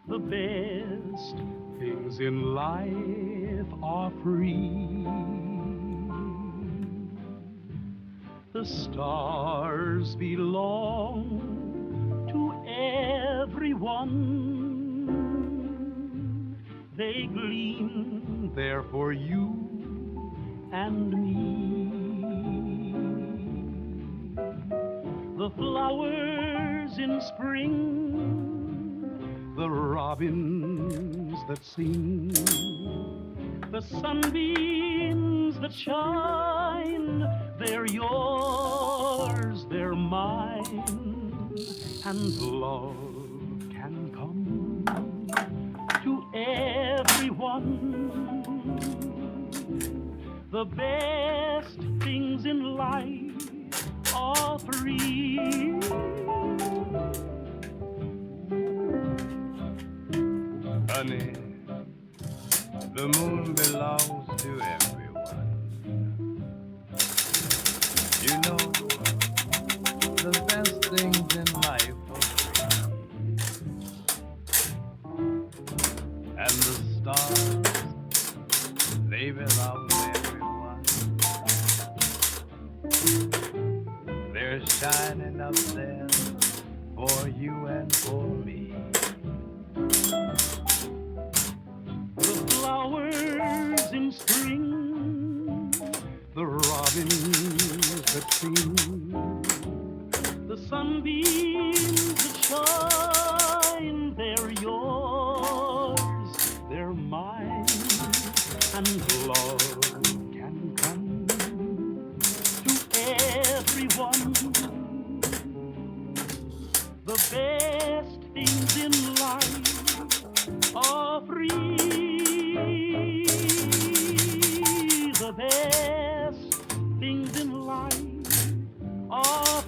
The best things in life are free. The stars belong to everyone. They gleam there for you and me. The flowers in spring, the robins that sing, the sunbeams that shine, they're yours, they're mine, and love can come to everyone. The best things in life are free. Honey, the moon belongs to everyone. You know, the best things in life are free. And the stars, they belong to everyone. They're shining up there for you and for me. The flowers in spring, the robins that sing, the sunbeams that shine, they're yours, they're mine, and love can come to everyone. The best things in life are free. The best things in life are